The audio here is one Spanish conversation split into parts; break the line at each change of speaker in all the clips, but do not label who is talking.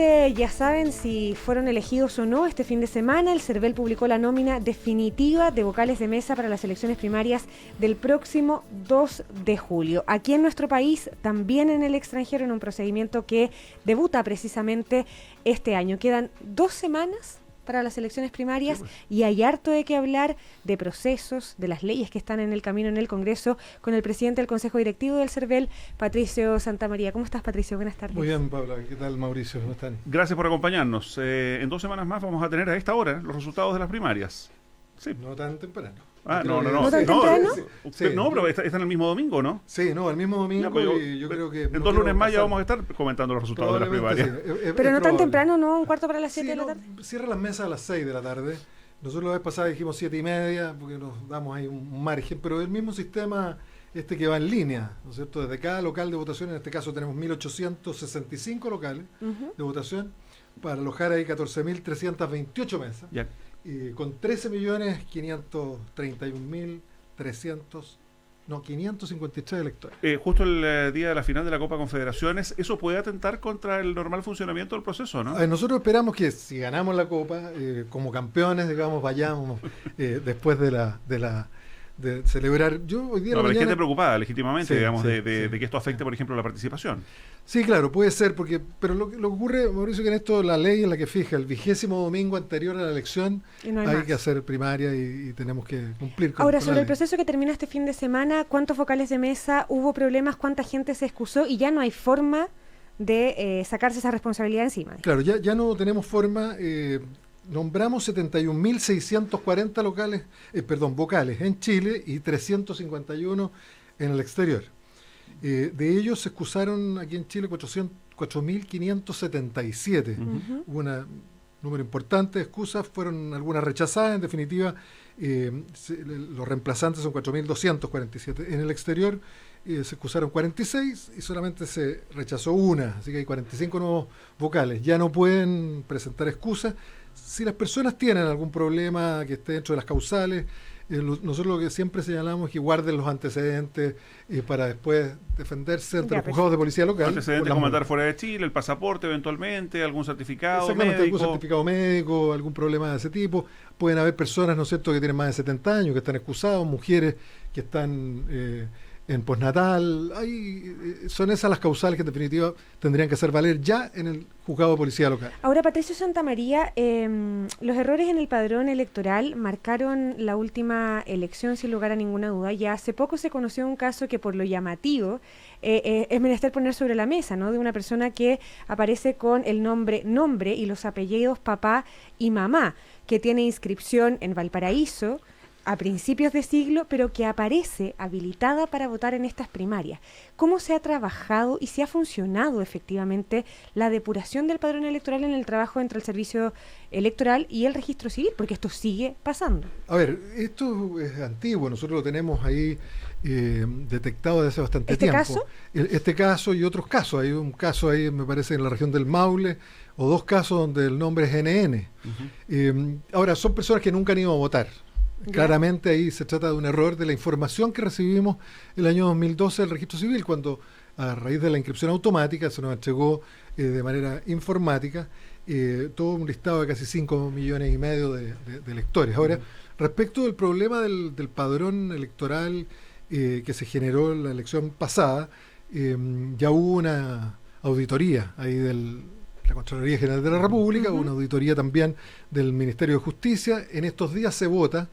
Finalmente, ya saben si fueron elegidos o no este fin de semana. El CERVEL publicó la nómina definitiva de vocales de mesa para las elecciones primarias del próximo 2 de julio. Aquí en nuestro país, también en el extranjero, en un procedimiento que debuta precisamente este año. Quedan 2 semanas para las elecciones primarias, sí, pues, y hay harto de qué hablar de procesos, de las leyes que están en el camino en el Congreso, con el presidente del Consejo Directivo del CERVEL, Patricio Santamaría. ¿Cómo estás, Patricio? Buenas tardes.
Muy bien, Paula. ¿Qué tal, Mauricio? ¿Cómo están?
Gracias por acompañarnos. En 2 semanas más vamos a tener a esta hora los resultados de las primarias.
Sí. No tan temprano.
No tan temprano.
Sí. No, pero está en el mismo domingo, ¿no?
Sí, el mismo domingo. Ya, pues yo creo que
en 2 lunes más ya vamos a estar comentando los resultados de las primarias.
Sí. Pero no tan temprano, ¿no? Un cuarto para las 7 de la tarde.
Cierra las mesas a las 6 de la tarde. Nosotros la vez pasada dijimos 7:30 porque nos damos ahí un margen, pero el mismo sistema que va en línea, ¿no es cierto? Desde cada local de votación, en este caso tenemos 1.865 locales de votación para alojar ahí 14.328 mesas. Ya. Con 553 electores.
Justo el día de la final de la Copa Confederaciones, ¿eso puede atentar contra el normal funcionamiento del proceso, no?
Nosotros esperamos que si ganamos la Copa, como campeones, digamos, vayamos después de celebrar. Yo hoy día
pero hay gente preocupada, legítimamente, digamos, de que esto afecte, por ejemplo, la participación.
Sí, claro, puede ser, pero lo que ocurre, Mauricio, que en esto la ley es la que fija el 20º domingo anterior a la elección, hay que hacer primaria y tenemos que cumplir con.
Ahora, sobre el proceso que termina este fin de semana, ¿cuántos vocales de mesa hubo problemas? ¿Cuánta gente se excusó? Y ya no hay forma de sacarse esa responsabilidad encima.
Claro, ya no tenemos forma. Nombramos 71.640 vocales en Chile y 351 en el exterior. De ellos se excusaron aquí en Chile 4.577. Hubo un número importante de excusas, fueron algunas rechazadas, en definitiva los reemplazantes son 4.247. En el exterior se excusaron 46 y solamente se rechazó una, así que hay 45 nuevos vocales. Ya no pueden presentar excusas. Si las personas tienen algún problema que esté dentro de las causales, nosotros lo que siempre señalamos es que guarden los antecedentes para después defenderse ante los juzgados de policía local.
Antecedentes como andar fuera de Chile, el pasaporte eventualmente, algún certificado
médico.
Algún
certificado médico, algún problema de ese tipo. Pueden haber personas, ¿no es cierto?, que tienen más de 70 años, que están excusados, mujeres que están en postnatal. Son esas las causales que en definitiva tendrían que hacer valer ya en el juzgado de policía local.
Ahora, Patricio Santamaría, los errores en el padrón electoral marcaron la última elección sin lugar a ninguna duda. Ya hace poco se conoció un caso que, por lo llamativo, es menester poner sobre la mesa, ¿no?, de una persona que aparece con el nombre y los apellidos papá y mamá, que tiene inscripción en Valparaíso a principios de siglo, pero que aparece habilitada para votar en estas primarias. ¿Cómo se ha trabajado y si ha funcionado efectivamente la depuración del padrón electoral en el trabajo entre el servicio electoral y el registro civil? Porque esto sigue pasando.
A ver, esto es antiguo, nosotros lo tenemos ahí detectado desde hace bastante tiempo.
¿Caso?
Este caso y otros casos. Hay un caso ahí, me parece, en la región del Maule, o 2 casos donde el nombre es NN. Ahora, son personas que nunca han ido a votar. Claramente ahí se trata de un error de la información que recibimos el año 2012 del registro civil, cuando a raíz de la inscripción automática se nos entregó de manera informática todo un listado de casi 5,5 millones de electores. Ahora, respecto del problema del padrón electoral que se generó en la elección pasada, ya hubo una auditoría ahí la Contraloría General de la República, una auditoría también del Ministerio de Justicia. En estos días se vota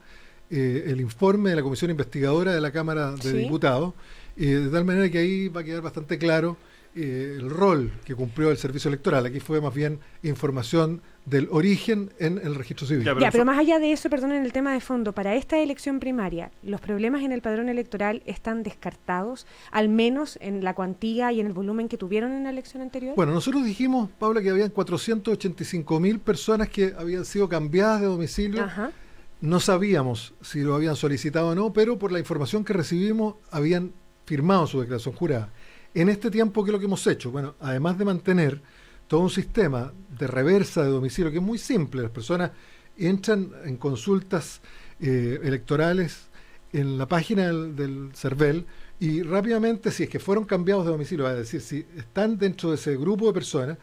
el informe de la Comisión Investigadora de la Cámara de Diputados, de tal manera que ahí va a quedar bastante claro el rol que cumplió el servicio electoral. Aquí fue más bien información del origen en el registro civil.
Pero más allá de eso, perdón, en el tema de fondo, para esta elección primaria, ¿los problemas en el padrón electoral están descartados, al menos en la cuantía y en el volumen que tuvieron en la elección anterior?
Bueno, nosotros dijimos, Paula, que habían 485.000 personas que habían sido cambiadas de domicilio. No sabíamos si lo habían solicitado o no, pero por la información que recibimos habían firmado su declaración jurada. En este tiempo, ¿qué es lo que hemos hecho? Bueno, además de mantener todo un sistema de reversa de domicilio que es muy simple, las personas entran en consultas electorales en la página del CERVEL y rápidamente, si es que fueron cambiados de domicilio, es decir, si están dentro de ese grupo de personas,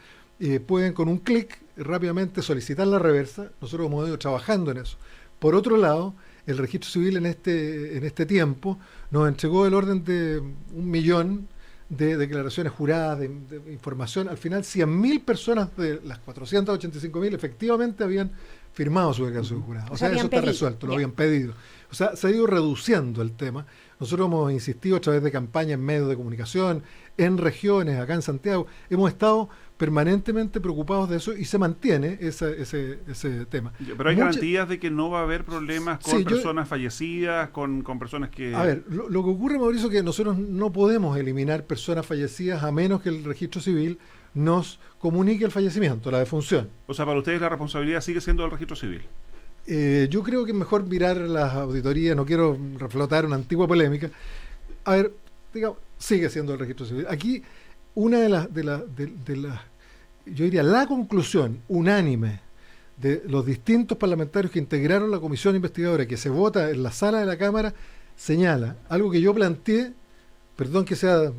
pueden con un clic rápidamente solicitar la reversa. Nosotros hemos ido trabajando en eso. Por otro lado, el registro civil en este tiempo nos entregó el orden de 1 millón de declaraciones juradas, de información. Al final, 100.000 personas de las 485.000 efectivamente habían firmado su declaración jurada. O sea, eso está resuelto, lo habían pedido. O sea, se ha ido reduciendo el tema. Nosotros hemos insistido a través de campañas en medios de comunicación, en regiones, acá en Santiago. Hemos estado permanentemente preocupados de eso y se mantiene ese tema.
Pero hay garantías de que no va a haber problemas con personas fallecidas, con personas que...
A ver, lo que ocurre, Mauricio, es que nosotros no podemos eliminar personas fallecidas a menos que el registro civil nos comunique el fallecimiento, la defunción.
O sea, para ustedes la responsabilidad sigue siendo del registro civil.
Yo creo que es mejor mirar las auditorías, no quiero reflotar una antigua polémica. A ver, digamos, sigue siendo el registro civil. Aquí, una de las, yo diría, la conclusión unánime de los distintos parlamentarios que integraron la comisión investigadora, que se vota en la sala de la Cámara, señala algo que yo planteé, perdón que sea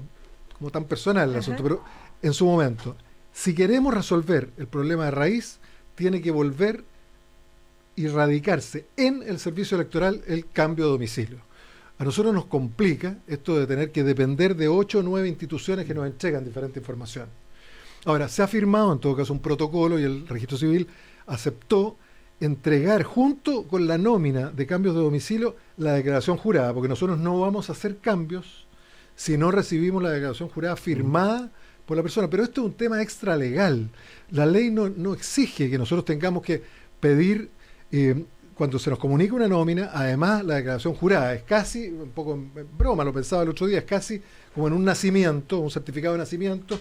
como tan personal el asunto, pero en su momento, si queremos resolver el problema de raíz, tiene que volver y radicarse en el servicio electoral el cambio de domicilio. A nosotros nos complica esto de tener que depender de 8 o 9 instituciones que nos entregan diferente información. Ahora, se ha firmado en todo caso un protocolo y el registro civil aceptó entregar junto con la nómina de cambios de domicilio la declaración jurada, porque nosotros no vamos a hacer cambios si no recibimos la declaración jurada firmada por la persona. Pero esto es un tema extralegal. La ley no exige que nosotros tengamos que pedir... cuando se nos comunica una nómina, además la declaración jurada es casi, un poco en broma, lo pensaba el otro día, es casi como en un nacimiento, un certificado de nacimiento,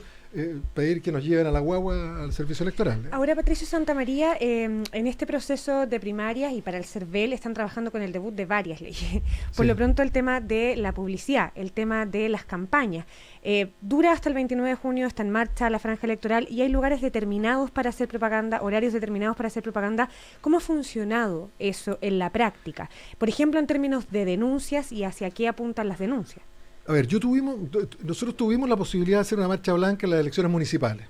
pedir que nos lleven a la guagua al servicio electoral.
Ahora, Patricio Santamaría, en este proceso de primarias y para el CERVEL están trabajando con el debut de varias leyes. Por lo pronto el tema de la publicidad, el tema de las campañas. Dura hasta el 29 de junio, está en marcha la franja electoral y hay lugares determinados para hacer propaganda, horarios determinados para hacer propaganda. ¿Cómo ha funcionado eso en la práctica? Por ejemplo, en términos de denuncias y hacia qué apuntan las denuncias.
A ver, nosotros tuvimos la posibilidad de hacer una marcha blanca en las elecciones municipales.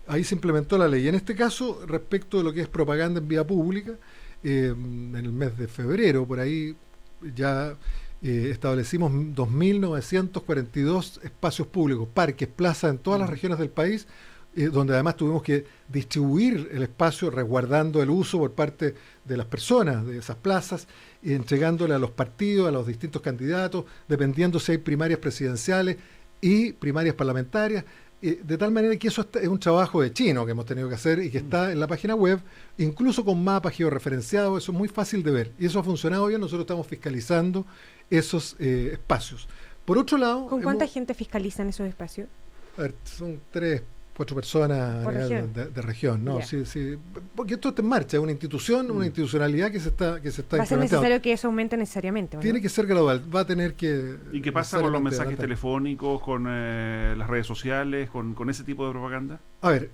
Ahí se implementó la ley. En este caso, respecto de lo que es propaganda en vía pública, en el mes de febrero, por ahí ya establecimos 2.942 espacios públicos, parques, plazas en todas las regiones del país, donde además tuvimos que distribuir el espacio resguardando el uso por parte de las personas de esas plazas y entregándole a los partidos, a los distintos candidatos, dependiendo si hay primarias presidenciales y primarias parlamentarias, de tal manera que eso es un trabajo de chino que hemos tenido que hacer y que está en la página web, incluso con mapas georreferenciados. Eso es muy fácil de ver y eso ha funcionado bien. Nosotros estamos fiscalizando esos espacios. Por otro lado...
¿Con cuánta gente fiscalizan esos espacios?
A ver, son 3, 4 personas de región, ¿no? Sí, porque esto está en marcha, es una institución, una institucionalidad que se está
¿Va a ser necesario que eso aumente necesariamente?
Tiene que ser gradual, va a tener que...
¿Y qué pasa con los mensajes telefónicos, con las redes sociales, con ese tipo de propaganda?
A ver,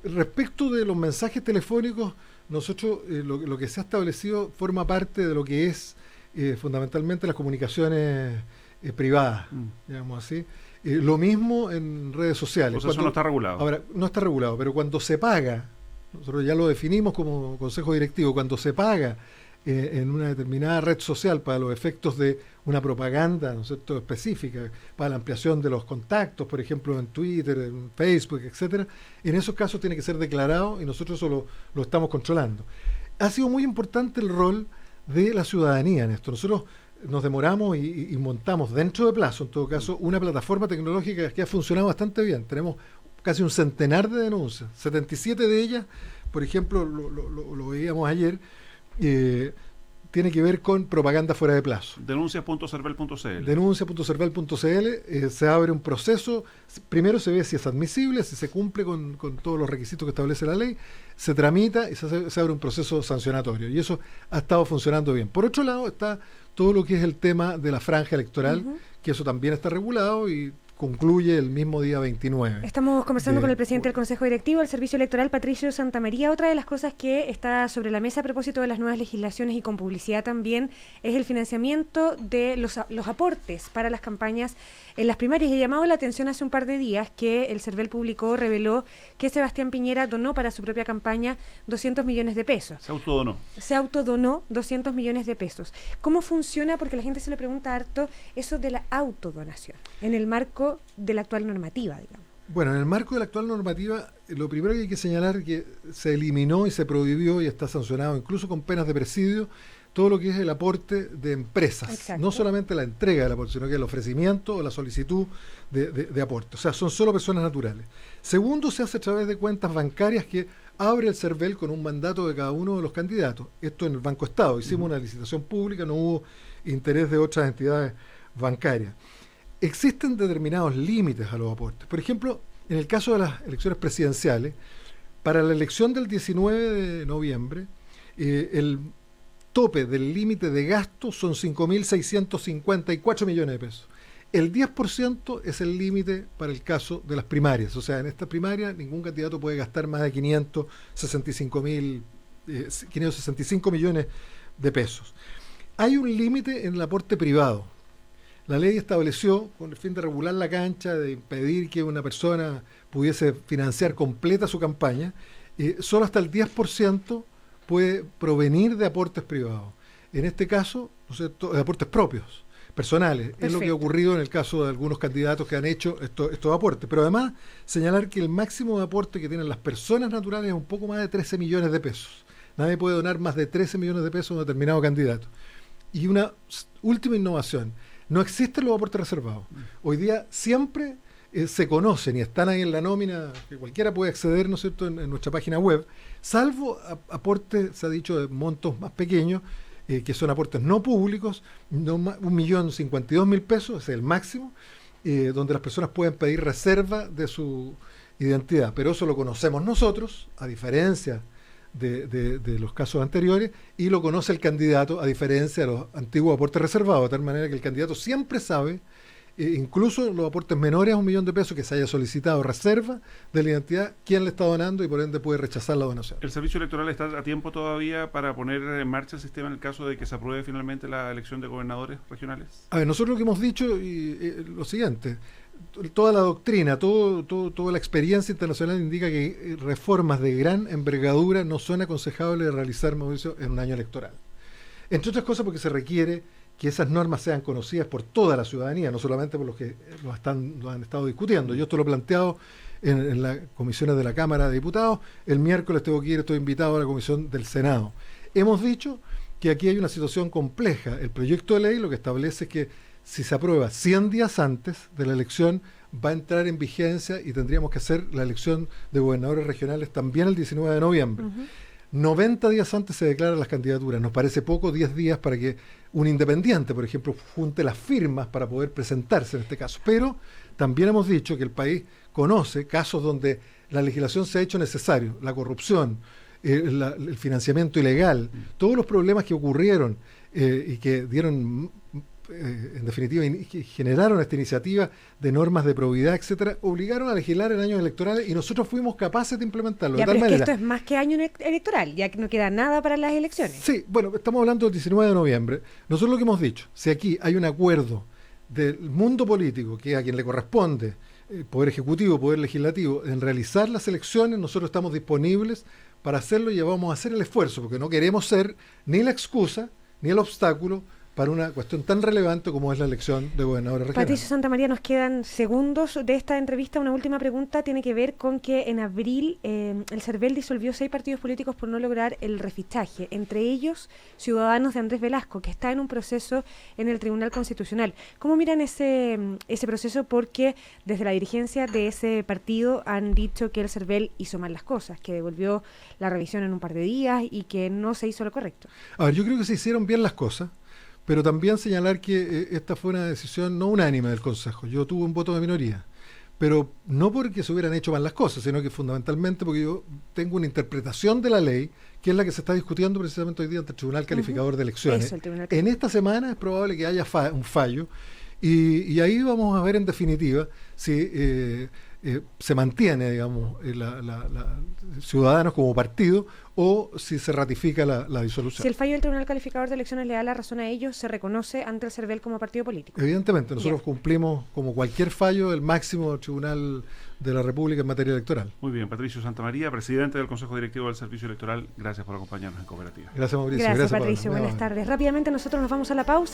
respecto de los mensajes telefónicos, nosotros lo que se ha establecido forma parte de lo que es fundamentalmente las comunicaciones privadas, digamos así. Lo mismo en redes sociales.
O sea, eso no está regulado.
Ahora, no está regulado, pero cuando se paga, nosotros ya lo definimos como consejo directivo, cuando se paga en una determinada red social para los efectos de una propaganda, ¿no es cierto?, específica, para la ampliación de los contactos, por ejemplo, en Twitter, en Facebook, etcétera, en esos casos tiene que ser declarado y nosotros eso lo estamos controlando. Ha sido muy importante el rol de la ciudadanía en esto. Nosotros nos demoramos y montamos dentro de plazo, en todo caso, una plataforma tecnológica que ha funcionado bastante bien. Tenemos casi un centenar de denuncias, 77 de ellas, por ejemplo, lo veíamos ayer, tiene que ver con propaganda fuera de plazo.
Denuncias.cervel.cl.
Denuncia.cervel.cl, se abre un proceso, primero se ve si es admisible, si se cumple con todos los requisitos que establece la ley, se tramita y se abre un proceso sancionatorio, y eso ha estado funcionando bien. Por otro lado está todo lo que es el tema de la franja electoral, que eso también está regulado y concluye el mismo día 29.
Estamos conversando con el presidente del
julio.
Consejo Directivo del Servicio Electoral, Patricio Santamaría. Otra de las cosas que está sobre la mesa a propósito de las nuevas legislaciones y con publicidad también es el financiamiento de los aportes para las campañas en las primarias. He llamado la atención hace un par de días que el CERVEL reveló que Sebastián Piñera donó para su propia campaña 200 millones de pesos. Se autodonó 200 millones de pesos. ¿Cómo funciona? Porque la gente se le pregunta harto eso de la autodonación en el marco de la actual normativa, digamos.
Bueno, en el marco de la actual normativa, lo primero que hay que señalar es que se eliminó y se prohibió y está sancionado incluso con penas de presidio todo lo que es el aporte de empresas. Exacto. No solamente la entrega del aporte, sino que el ofrecimiento o la solicitud de aporte. O sea, son solo personas naturales. Segundo, se hace a través de cuentas bancarias que abre el CERVEL con un mandato de cada uno de los candidatos. Esto en el Banco Estado. Hicimos una licitación pública, no hubo interés de otras entidades bancarias. Existen determinados límites a los aportes. Por ejemplo, en el caso de las elecciones presidenciales, para la elección del 19 de noviembre, el tope del límite de gasto son 5.654 millones de pesos. El 10% es el límite para el caso de las primarias. O sea, en esta primaria ningún candidato puede gastar más de 565 millones de pesos. Hay un límite en el aporte privado. La ley estableció, con el fin de regular la cancha, de impedir que una persona pudiese financiar completa su campaña, solo hasta el 10% puede provenir de aportes privados. En este caso, ¿no es cierto?, de aportes propios, personales. Perfecto. Es lo que ha ocurrido en el caso de algunos candidatos que han hecho estos aportes. Pero además, señalar que el máximo de aporte que tienen las personas naturales es un poco más de 13 millones de pesos. Nadie puede donar más de 13 millones de pesos a un determinado candidato. Y una última innovación. No existen los aportes reservados. Hoy día siempre se conocen y están ahí en la nómina, que cualquiera puede acceder, ¿no es cierto?, en nuestra página web, salvo aportes, se ha dicho, de montos más pequeños, que son aportes no públicos, 1.052.000 pesos, ese es el máximo, donde las personas pueden pedir reserva de su identidad. Pero eso lo conocemos nosotros, a diferencia de los casos anteriores, y lo conoce el candidato, a diferencia de los antiguos aportes reservados, de tal manera que el candidato siempre sabe, incluso los aportes menores a 1 millón de pesos que se haya solicitado reserva de la identidad, quién le está donando y por ende puede rechazar la donación.
¿El Servicio Electoral está a tiempo todavía para poner en marcha el sistema en el caso de que se apruebe finalmente la elección de gobernadores regionales?
A ver, nosotros lo que hemos dicho lo siguiente: toda la doctrina, toda la experiencia internacional indica que reformas de gran envergadura no son aconsejables de realizar, Mauricio, en un año electoral. Entre otras cosas porque se requiere que esas normas sean conocidas por toda la ciudadanía, no solamente por los que lo han estado discutiendo. Yo esto lo he planteado en las comisiones de la Cámara de Diputados. El miércoles estoy invitado a la comisión del Senado. Hemos dicho que aquí hay una situación compleja. El proyecto de ley lo que establece es que si se aprueba 100 días antes de la elección, va a entrar en vigencia y tendríamos que hacer la elección de gobernadores regionales también el 19 de noviembre. 90 días antes se declaran las candidaturas. Nos parece poco 10 días para que un independiente, por ejemplo, junte las firmas para poder presentarse en este caso. Pero también hemos dicho que el país conoce casos donde la legislación se ha hecho necesario, la corrupción, el financiamiento ilegal, todos los problemas que ocurrieron y que dieron, en definitiva, que generaron esta iniciativa de normas de probidad, etcétera, obligaron a legislar en años electorales y nosotros fuimos capaces de implementarlo.
Ya, de tal manera, esto es más que año electoral, ya que no queda nada para las elecciones.
Sí, bueno, estamos hablando del 19 de noviembre. Nosotros lo que hemos dicho, si aquí hay un acuerdo del mundo político, que a quien le corresponde, Poder Ejecutivo, Poder Legislativo, en realizar las elecciones, nosotros estamos disponibles para hacerlo y vamos a hacer el esfuerzo, porque no queremos ser ni la excusa ni el obstáculo para una cuestión tan relevante como es la elección de gobernadores regionales.
Patricio Santamaría, nos quedan segundos de esta entrevista. Una última pregunta tiene que ver con que en abril el CERVEL disolvió 6 partidos políticos por no lograr el refichaje, entre ellos Ciudadanos de Andrés Velasco, que está en un proceso en el Tribunal Constitucional. ¿Cómo miran ese proceso? Porque desde la dirigencia de ese partido han dicho que el CERVEL hizo mal las cosas, que devolvió la revisión en un par de días y que no se hizo lo correcto.
A ver, yo creo que se hicieron bien las cosas, pero también señalar que esta fue una decisión no unánime del Consejo. Yo tuve un voto de minoría, pero no porque se hubieran hecho mal las cosas, sino que fundamentalmente porque yo tengo una interpretación de la ley, que es la que se está discutiendo precisamente hoy día ante el Tribunal Calificador de Elecciones. En esta semana es probable que haya un fallo, Y ahí vamos a ver en definitiva si se mantiene, digamos, Ciudadanos como partido o si se ratifica la disolución.
Si el fallo del Tribunal Calificador de Elecciones le da la razón a ellos, se reconoce ante el CERVEL como partido político.
Evidentemente, nosotros cumplimos, como cualquier fallo, el máximo Tribunal de la República en materia electoral.
Muy bien, Patricio Santamaría, presidente del Consejo Directivo del Servicio Electoral, gracias por acompañarnos en Cooperativa.
Gracias, Mauricio.
Gracias, Patricio. Buenas tardes. Rápidamente nosotros nos vamos a la pausa.